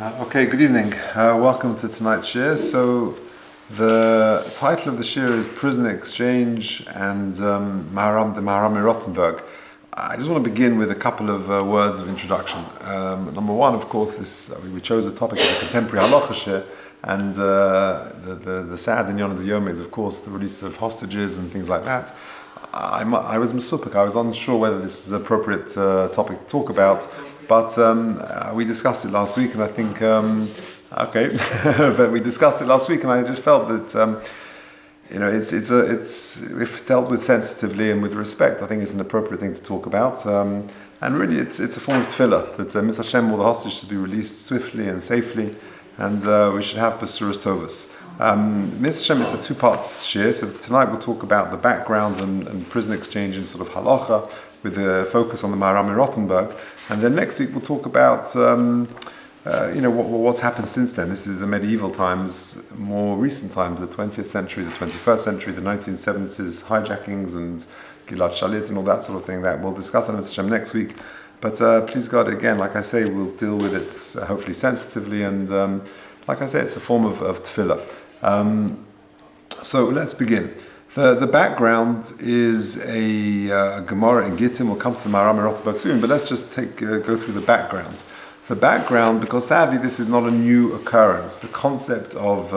Okay, good evening. Welcome to tonight's shir. So, the title of the shir is Prisoner Exchange and Maharam, the Maharam in Rothenburg. I just want to begin with a couple of words of introduction. Number one, of course, we chose the topic of the contemporary halacha shir, and the sad inyan of the yom is, of course, the release of hostages and things like that. I was mesupik. I was unsure whether this is an appropriate topic to talk about, but we discussed it last week, and I think but we discussed it last week, and I just felt that if dealt with sensitively and with respect, I think it's an appropriate thing to talk about. And really, it's a form of tefillah that Miss Hashem, all the hostages should be released swiftly and safely, and we should have Basuras Tovas. Miss Hashem, it's a two-part shir, so tonight we'll talk about the backgrounds and prison exchange and sort of halacha, with a focus on the Maharam in Rothenburg, and then next week we'll talk about what's happened since then. This is the medieval times, more recent times, the 20th century, the 21st century, the 1970s hijackings and Gilad Shalit and all that sort of thing. That we'll discuss that Miss Hashem next week. But please God, again, like I say, we'll deal with it hopefully sensitively, and like I say, it's a form of tefillah. So let's begin. The background is a Gemara in Gittim. We'll come to the Maharam in Rothenburg soon, but let's just go through the background. The background, because sadly this is not a new occurrence. The concept of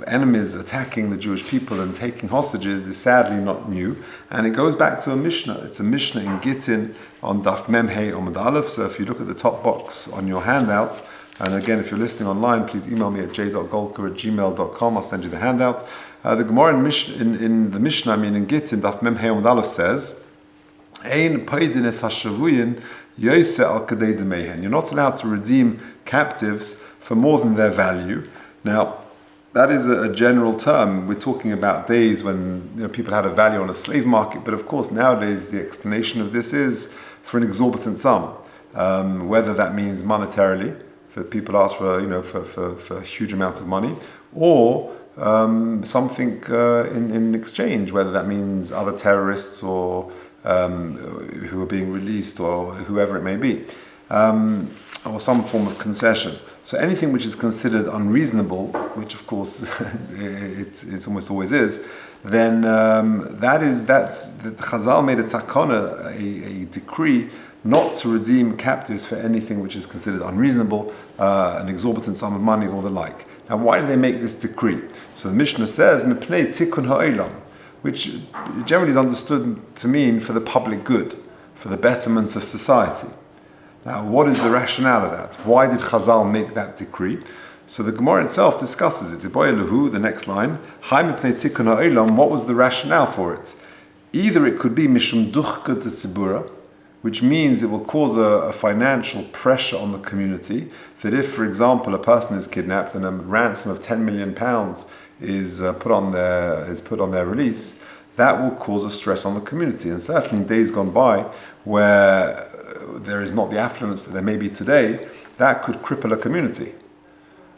enemies attacking the Jewish people and taking hostages is sadly not new, and it goes back to a Mishnah. It's a Mishnah in Gittin on Daf Mem Hey Omid Aleph. So if you look at the top box on your handout, and again, if you're listening online, please email me at j.golker@gmail.com. I'll send you the handout. The Gemara in the Mishnah, in Gittin, Daf Mem Hey Omid Aleph says, Ein paidin es hashavuyin yose al kadei demehen. You're not allowed to redeem captives for more than their value. Now, that is a general term. We're talking about days when people had a value on a slave market, but of course nowadays the explanation of this is for an exorbitant sum, whether that means monetarily, that people ask for a huge amount of money, or something in exchange, whether that means other terrorists or who are being released, or whoever it may be, or some form of concession. So anything which is considered unreasonable, which of course it's almost always is, then that's the Chazal made a takana, a decree, not to redeem captives for anything which is considered unreasonable, an exorbitant sum of money or the like. Now, why do they make this decree? So the Mishnah says, "Mipnei tikkun ha'olam," which generally is understood to mean for the public good, for the betterment of society. Now, what is the rationale of that? Why did Chazal make that decree? So the Gemara itself discusses it. The next line, what was the rationale for it? Either it could be mishum duchka de tzibura, which means it will cause a financial pressure on the community, that if, for example, a person is kidnapped and a ransom of £10 million is put on their release, that will cause a stress on the community. And certainly in days gone by, where there is not the affluence that there may be today, that could cripple a community.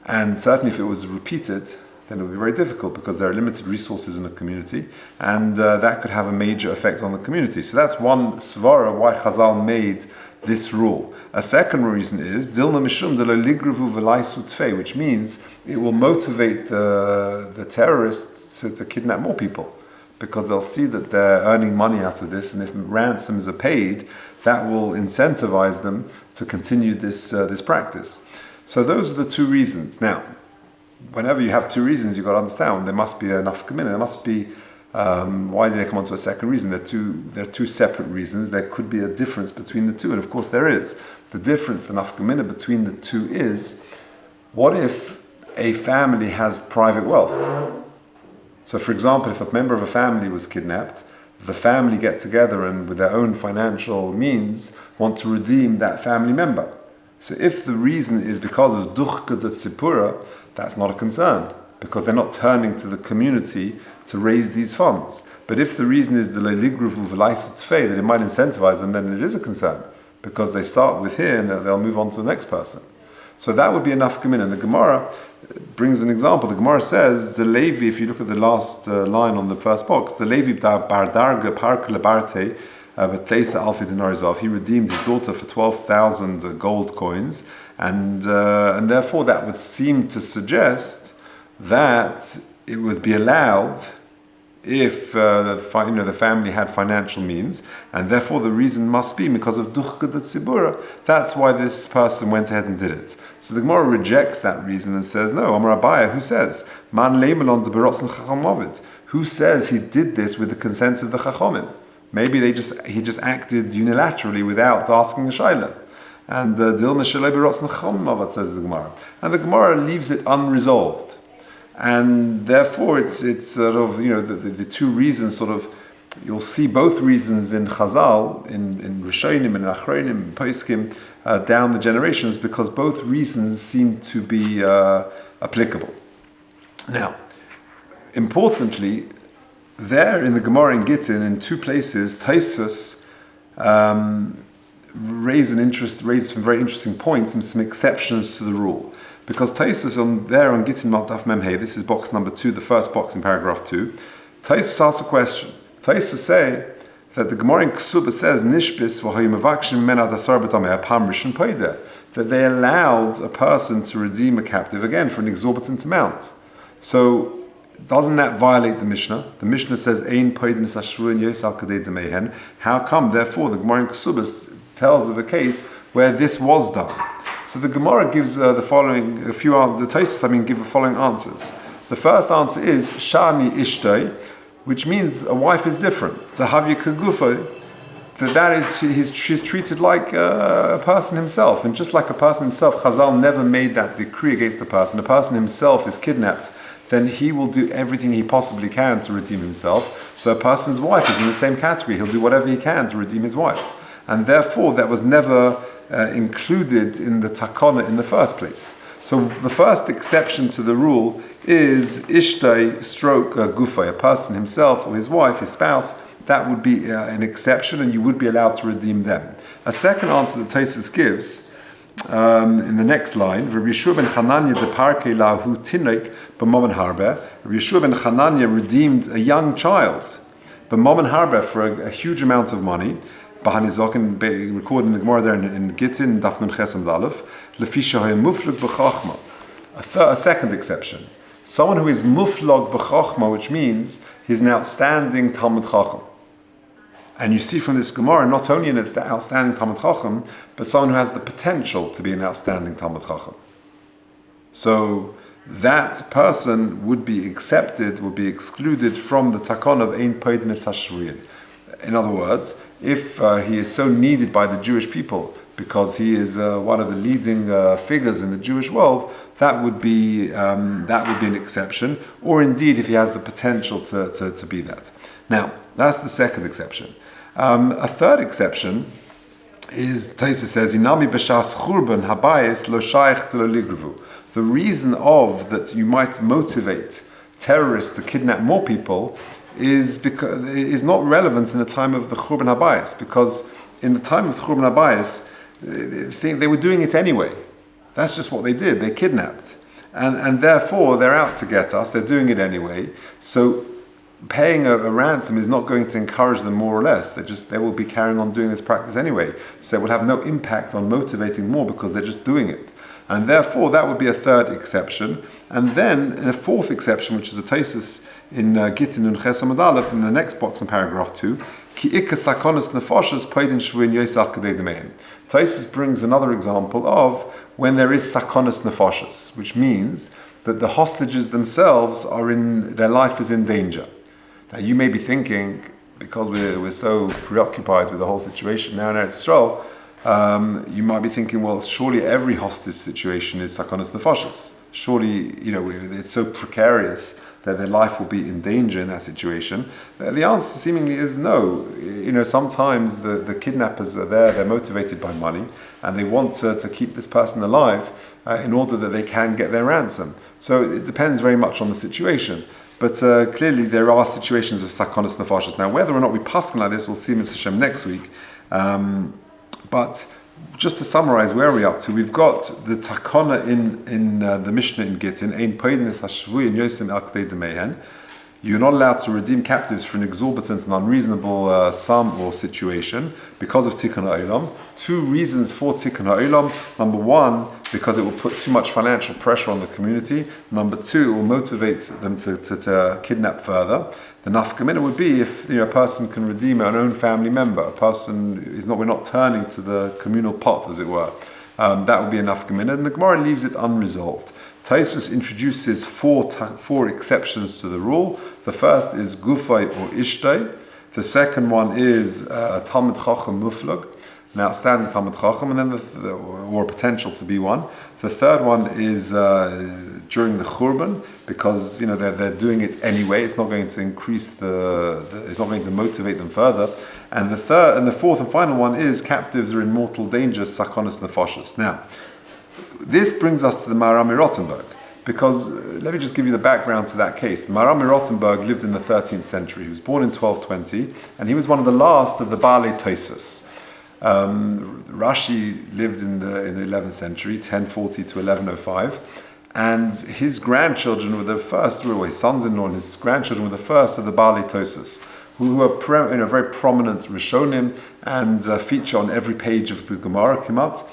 And certainly if it was repeated, then it would be very difficult, because there are limited resources in the community, and that could have a major effect on the community. So that's one svara why Chazal made this rule. A second reason is Dilma Mishum de lo ligruvu v'laisu tfei, which means it will motivate the terrorists to kidnap more people, because they'll see that they're earning money out of this, and if ransoms are paid, that will incentivize them to continue this practice. So those are the two reasons. Now, whenever you have two reasons, you've got to understand there must be enough commitment. There must be. Why do they come on to a second reason? There are two separate reasons. There could be a difference between the two, and of course there is. The difference, the nafkamina between the two is, what if a family has private wealth? So, for example, if a member of a family was kidnapped, the family get together and with their own financial means want to redeem that family member. So if the reason is because of duchka de tzipura, that's not a concern, because they're not turning to the community to raise these funds. But if the reason is the leligruvu v'laisu tfei, that it might incentivize them, then it is a concern, because they start with here and they'll move on to the next person. So that would be enough come in. And the Gemara brings an example. The Gemara says, the Levi, if you look at the last line on the first box, the Levi bar darga park lebarte but Teisa Alfi Dinarizov, he redeemed his daughter for 12,000 gold coins, and therefore that would seem to suggest that it would be allowed if the family had financial means, and therefore the reason must be because of duchka de tzibura. That's why this person went ahead and did it. So the Gemara rejects that reason and says, no, Amar Rabbi, who says man leimelon de berotzen chacham? Who says he did this with the consent of the chachamim? Maybe he just acted unilaterally without asking a shayla. And dilma shalei berotzen chacham, says the Gemara, and the Gemara leaves it unresolved. And therefore, it's sort of, the two reasons sort of, you'll see both reasons in Chazal, in Rishonim and Achronim and Poskim, down the generations, because both reasons seem to be applicable. Now, importantly, there in the Gemara in Gittin, in two places, Tosfos raise some very interesting points and some exceptions to the rule. Because Tosfos on Gittin Daf Mem Hey, this is box number 2, the first box in paragraph 2. Tosfos asks a question. Tosfos say that the Gemara in Ksuba says Nishbis v'hoyimavakshim men adasar b'tameh pam rishon poideh, that they allowed a person to redeem a captive again for an exorbitant amount. So doesn't that violate the Mishnah? The Mishnah says Ein poideh nisashruin yosal kadei demehen. How come? Therefore, the Gemara in Ksuba tells of a case where this was done. So the Gemara gives the following, a few answers, the Tosfos, give the following answers. The first answer is, Shani Ishtay, which means a wife is different. Tahavya Kagufo, that is, she's treated like a person himself. And just like a person himself, Chazal never made that decree against the person himself is kidnapped, then he will do everything he possibly can to redeem himself. So a person's wife is in the same category. He'll do whatever he can to redeem his wife. And therefore, that was never included in the takana in the first place. So the first exception to the rule is ishtay stroke gufay, a person himself or his wife, his spouse. That would be an exception, and you would be allowed to redeem them. A second answer that Tosfos gives in the next line, Rabbi Yeshua ben Chananya de parke lahu tinok b'momen harbe. Rabbi Yeshua ben Chananya redeemed a young child b'momen harbe for a huge amount of money. Recorded in the Gemara there in Gittin, Daf Nun Ches Amud Aleph, Lefisha hoye muflog b'chachma. A second exception. Someone who is muflog b'chachma, which means he's an outstanding Talmud Chacham. And you see from this Gemara, not only an outstanding Talmud Chacham, but someone who has the potential to be an outstanding Talmud Chacham. So that person would be excluded from the takon of Ein Poidin Hashruyin. In other words, if he is so needed by the Jewish people because he is one of the leading figures in the Jewish world, that would be an exception. Or indeed, if he has the potential to be that. Now, that's the second exception. A third exception is Tosfos says Inami b'shas churban habayis lo shaykh lo ligruvu. The reason of that you might motivate terrorists to kidnap more people is not relevant in the time of the Churban Habayis, because in the time of the Churban Habayis, they were doing it anyway. That's just what they did. They kidnapped. And therefore, they're out to get us. They're doing it anyway. So paying a ransom is not going to encourage them more or less. They will be carrying on doing this practice anyway. So it will have no impact on motivating more because they're just doing it. And therefore, that would be a third exception. And then, a fourth exception, which is a Tosfos in Gittin Nun Ches Amud Aleph, in the next box in paragraph 2, Ki ikka sakonas nefashos poidin shvuin yosach kadei demeim. Tosfos brings another example of when there is sakonas nefashos, which means that the hostages themselves their life is in danger. Now, you may be thinking, because we're so preoccupied with the whole situation now in Eretz Yisrael, you might be thinking, well, surely every hostage situation is sakonas nefashos. Surely, it's so precarious that their life will be in danger in that situation. The answer seemingly is no. Sometimes the kidnappers are there, they're motivated by money, and they want to keep this person alive in order that they can get their ransom. So it depends very much on the situation. But clearly there are situations of sakonas nefashos. Now, whether or not we paskin like this, we'll see Mr. Hashem next week. But just to summarize where we're up to, we've got the takona in the Mishnah in Gittin, Ein Poidin Hashvuyin Yosem Al Kadei Demehen. You're not allowed to redeem captives for an exorbitant and unreasonable sum or situation because of Tikkun HaOlam. 2 reasons for Tikkun HaOlam. Number 1, because it will put too much financial pressure on the community. Number 2, it will motivate them to kidnap further. The nafkamina would be if a person can redeem an own family member. A person we're not turning to the communal pot, as it were. That would be a nafkamina, and the Gemara leaves it unresolved. Tosfos introduces four exceptions to the rule. The first is gufay or ishtay. The second one is talmid chacham muflag, an outstanding talmid chacham, and then or potential to be one. The third one is during the churban, because they're doing it anyway. It's not going to increase it's not going to motivate them further. And the fourth and final one is captives are in mortal danger, sakonis nefashos. Now, this brings us to the Maharam Rothenburg, because let me just give you the background to that case. The Maharam Rothenburg lived in the 13th century. He was born in 1220, and he was one of the last of the Baalei Tosfos. Rashi lived in the 11th century, 1040 to 1105, and his grandchildren were the first, or his sons-in-law and his grandchildren were the first of the Baalei Tosfos, who were very prominent Rishonim and feature on every page of the Gemara Kimat.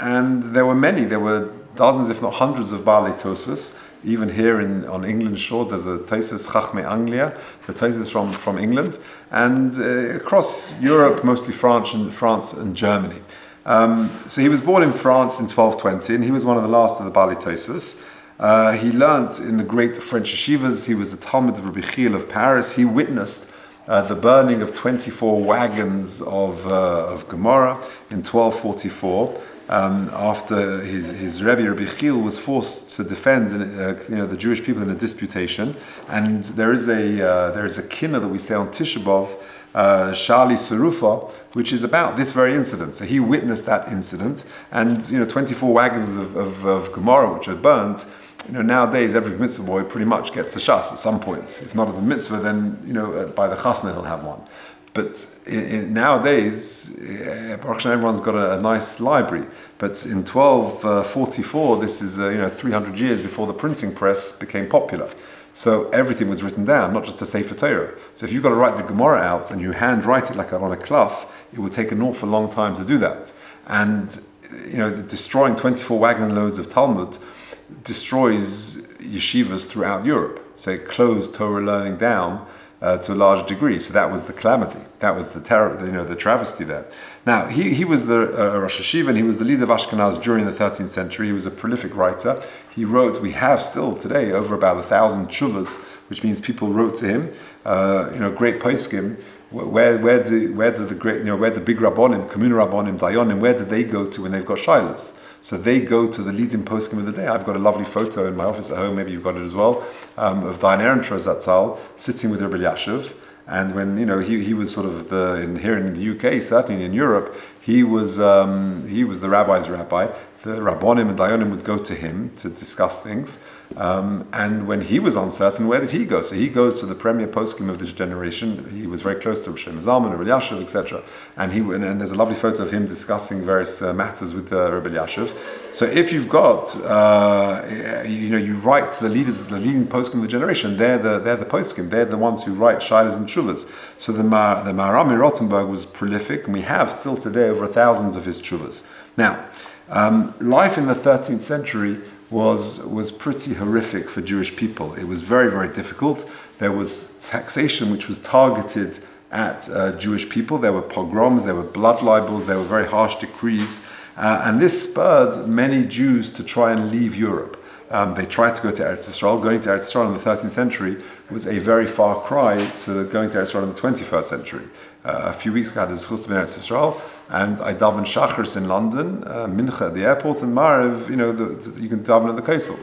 And there were many. There were dozens, if not hundreds, of Baalei Tosfos. Even here on England shores, there's a Tosfos Chachmei Anglia, the Tosfos from England, and across Europe, mostly France and Germany. So he was born in France in 1220, and he was one of the last of the Baalei Tosfos. He learnt in the great French yeshivas. He was a Talmud of Rabbi Chiel of Paris. He witnessed the burning of 24 wagons of Gemara in 1244, after his Rebbe Rabbi Chiel was forced to defend the Jewish people in a disputation. And there is a kinna that we say on Tisha B'Av, Shali Sarufa, which is about this very incident. So he witnessed that incident, and 24 wagons of Gemara which are burnt. Nowadays every mitzvah boy pretty much gets a shas at some point. If not at the mitzvah, then by the chasna he'll have one. But nowadays, everyone's got a nice library. But in 1244, this is 300 years before the printing press became popular. So everything was written down, not just a Sefer Torah. So if you've got to write the Gemara out and you hand write it like on a cloth, it would take an awful long time to do that. And destroying 24 wagon loads of Talmud destroys yeshivas throughout Europe. So it closed Torah learning down to a large degree. So that was the calamity. That was the terror, the travesty there. Now, he was the Rosh Hashiva, and he was the leader of Ashkenaz during the 13th century. He was a prolific writer. He wrote, we have still today over about 1,000 tshuvas, which means people wrote to him, great poskim. Where do the big rabbonim, communal rabbonim, dayonim, where do they go to when they've got shilas? So they go to the leading poskim of the day. I've got a lovely photo in my office at home, maybe you've got it as well, of Dayan Ehrentrost Zatzal sitting with Rabbi Elyashiv. And when he was sort of here in the UK, certainly in Europe, he was the rabbi's rabbi. The rabbonim and dayanim would go to him to discuss things. And when he was uncertain, where did he go? So he goes to the premier poskim of this generation. He was very close to Rosh Zalman, Rabbi Elyashiv, etc. And there's a lovely photo of him discussing various matters with Rabbi Elyashiv. So if you've got, you write to the leaders, the leading poskim of the generation. They're the poskim. They're the ones who write shilas and tshuvas. So the Maharam Rothenburg was prolific, and we have still today over 1,000 of his tshuvas. Now, life in the 13th century was pretty horrific for Jewish people. It was very, very difficult. There was taxation which was targeted at Jewish people. There were pogroms, there were blood libels, there were very harsh decrees. And this spurred many Jews to try and leave Europe. They tried to go to Eretz Yisrael. Going to Eretz Yisrael in the 13th century was a very far cry to going to Eretz Yisrael in the 21st century. A few weeks ago, I had the zchus to be in Eretz Yisrael, and I daven Shachris in London, Mincha at the airport, and Maariv, you can daven at the Kosel.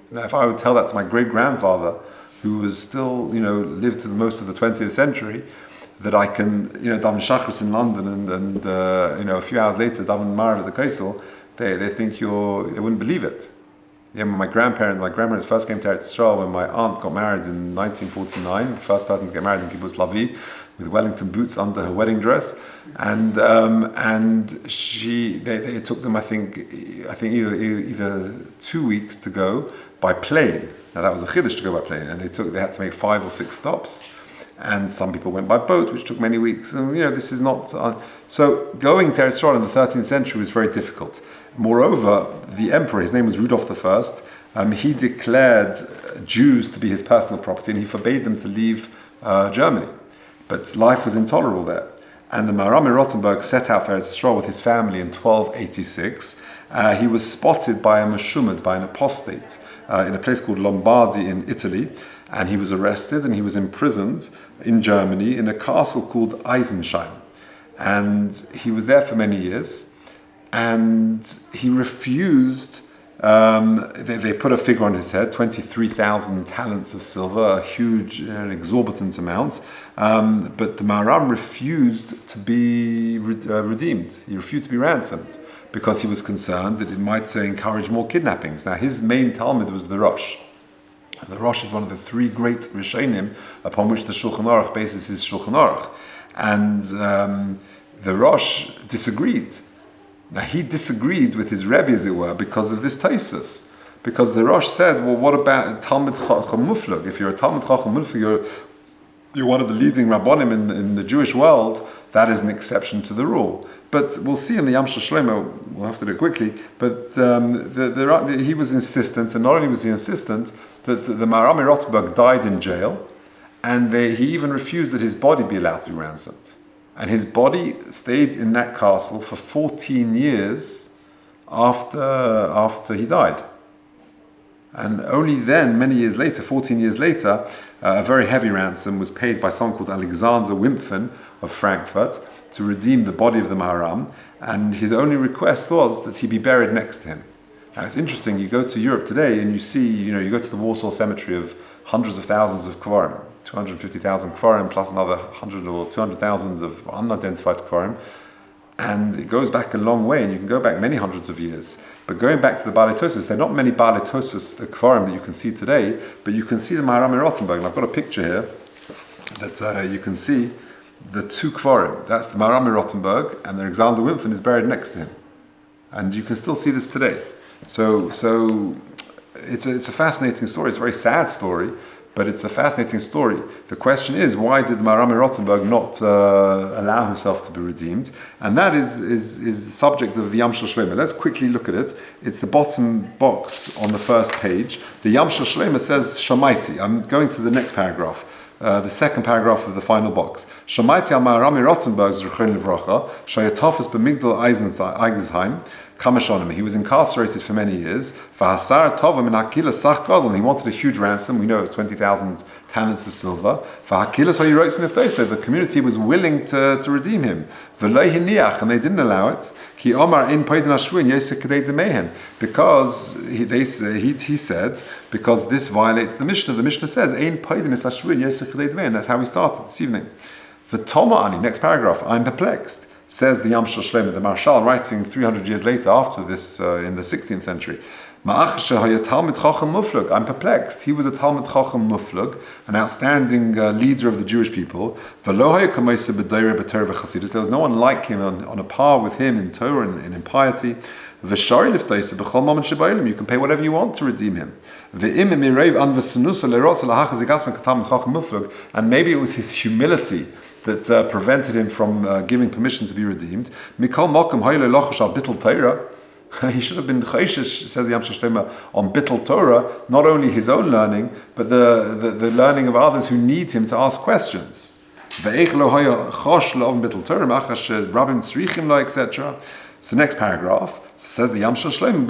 Now, if I would tell that to my great-grandfather, who was still, lived to most of the 20th century, that I can, daven Shachris in London and a few hours later daven Maariv at the Kosel, they think they wouldn't believe it. Yeah, my grandparents first came to Eretz Yisrael when my aunt got married in 1949, the first person to get married in Kibbutz Lavi, with Wellington boots under her wedding dress, and it took them I think either 2 weeks to go by plane Now that was a chiddush to go by plane, and they had to make 5 or 6 stops. And some people went by boat, which took many weeks. And this is not... so going to Eretz Yisrael in the 13th century was very difficult. Moreover, the emperor, his name was Rudolf I, he declared Jews to be his personal property, and he forbade them to leave Germany. But life was intolerable there. And the Maharam in Rothenburg set out for Eretz Yisrael with his family in 1286. He was spotted by a meshumad, by an apostate, in a place called Lombardy in Italy. And he was arrested and he was imprisoned in Germany in a castle called Eisenstein. And he was there for many years. And he refused, they put a figure on his head, 23,000 talents of silver, a huge, an exorbitant amount. But the Maharam refused to be redeemed. He refused to be ransomed because he was concerned that it might encourage more kidnappings. Now, his main Talmud was the Rosh. The Rosh is one of the 3 great Rishonim upon which the Shulchan Aruch bases his Shulchan Aruch. And the Rosh disagreed. Now, he disagreed with his Rebbe, as it were, because of this Taisus. Because the Rosh said, well, what about Talmud Chacham Muflug? If you're a Talmud Chacham Muflug, you're one of the leading Rabbonim in the Jewish world, that is an exception to the rule. But we'll see in the Yam Shlomo, we'll have to do it quickly, but he was insistent, and not only was he insistent, that the Maharam in Rothenburg died in jail, and he even refused that his body be allowed to be ransomed. And his body stayed in that castle for 14 years after he died. And only then, many years later, 14 years later, a very heavy ransom was paid by someone called Alexander Wimpfen of Frankfurt to redeem the body of the Maharam, and his only request was that he be buried next to him. Now it's interesting, you go to Europe today and you see, you go to the Warsaw Cemetery of hundreds of thousands of kvarim, 250,000 kvarim plus another 100 or 200,000 of unidentified kvarim, and it goes back a long way, and you can go back many hundreds of years. But going back to the Baalei Tosfos, there are not many Baalei Tosfos kvarim that you can see today, but you can see the Maharam in Rothenburg, and I've got a picture here that you can see the 2 kvarim. That's the Maharam in Rothenburg, and the Alexander Wimpfen is buried next to him. And you can still see this today. So it's a fascinating story. It's a very sad story, but it's a fascinating story. The question is, why did the Maharam in Rothenburg not allow himself to be redeemed? And that is the subject of the Yam Shel Shlomo. Let's quickly look at it. It's the bottom box on the first page. The Yam Shel Shlomo says, Shamaiti. I'm going to the next paragraph. The second paragraph of the final box. Shamaiti al Maharam in Rothenburg, Zruchon Livracha, Shayatofas b'migdal Eigensheim, Kamashonim. He was incarcerated for many years. V'hasar tovim in hakila sach gadol. He wanted a huge ransom. We know it was 20,000 talents of silver. V'hakila so he wrote so the community was willing to redeem him. V'lo hiniach, and they didn't allow it. Ki omar in poidin hashvuin yosek kadei demehem, because he said, because this violates the Mishnah. The Mishnah says ein poidin es hashvuin yosek kadei demehem. That's how we started this evening. V'toma ani, next paragraph. I'm perplexed. Says the Yam Shel Shlomo, the Marshal, writing 300 years later after this, in the 16th century. I'm perplexed. He was a Talmud Chacham Muflug, an outstanding leader of the Jewish people. There was no one like him on a par with him in Torah and in piety. You can pay whatever you want to redeem him. And maybe it was his humility that prevented him from giving permission to be redeemed. He should have been chayshish, says the Yam Shel Shlomo, on bittul Torah, not only his own learning, but the learning of others who need him to ask questions. Etc. So next paragraph says the Yam Shel Shlomo,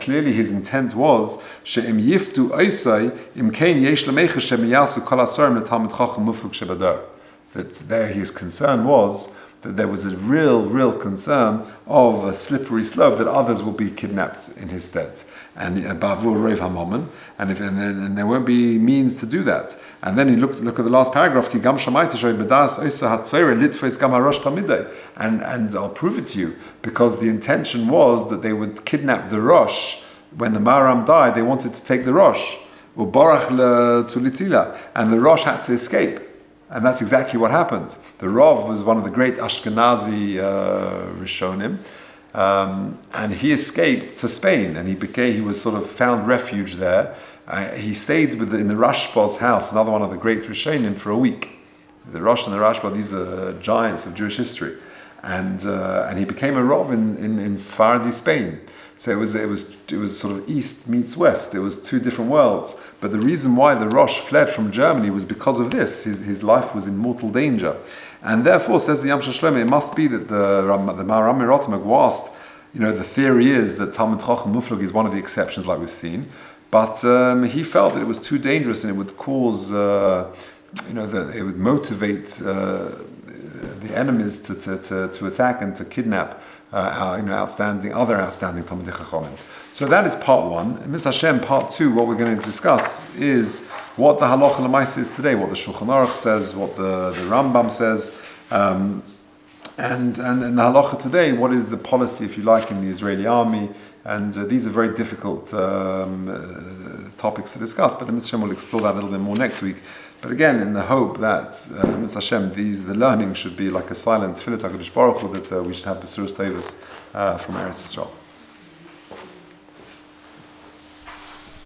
clearly his intent was she'im yiftu oisai im kein yesh lemecha shemiyasu kol asorim letalmid chacham muflug shebadar. That there his concern was that there was a real concern of a slippery slope that others will be kidnapped in his stead, and there won't be means to do that. And then he look at the last paragraph. And I'll prove it to you, because the intention was that they would kidnap the Rosh. When the Maharam died, they wanted to take the Rosh, and the Rosh had to escape. And that's exactly what happened. The Rav was one of the great Ashkenazi Rishonim, and he escaped to Spain, and he was sort of found refuge there. He stayed in the Rashba's house, another one of the great Rishonim, for a week. The Rosh and the Rashba, these are giants of Jewish history, and he became a Rav in Sephardi Spain. So it was sort of east meets west. It was two different worlds. But the reason why the Rosh fled from Germany was because of this. His life was in mortal danger, and therefore, says the Yamsha Shlomo, it must be that the Maharam in Rothenburg was, the theory is that Talmud Chacham Muflug is one of the exceptions, like we've seen. But he felt that it was too dangerous and it would cause, it would motivate the enemies to attack and to kidnap other outstanding Talmidei Chachamim. So that is part one. Miss Hashem, part two, what we're going to discuss is what the halacha l'maisa is today, what the Shulchan Aruch says, what the Rambam says, and the halacha today, what is the policy, if you like, in the Israeli army. And these are very difficult topics to discuss, but Miss Hashem will explore that a little bit more next week. But again, in the hope that Miss Hashem, the learning should be like a silent tefillah HaKadosh Baruch Hu, that we should have Besuros Tovos from Eretz Yisrael.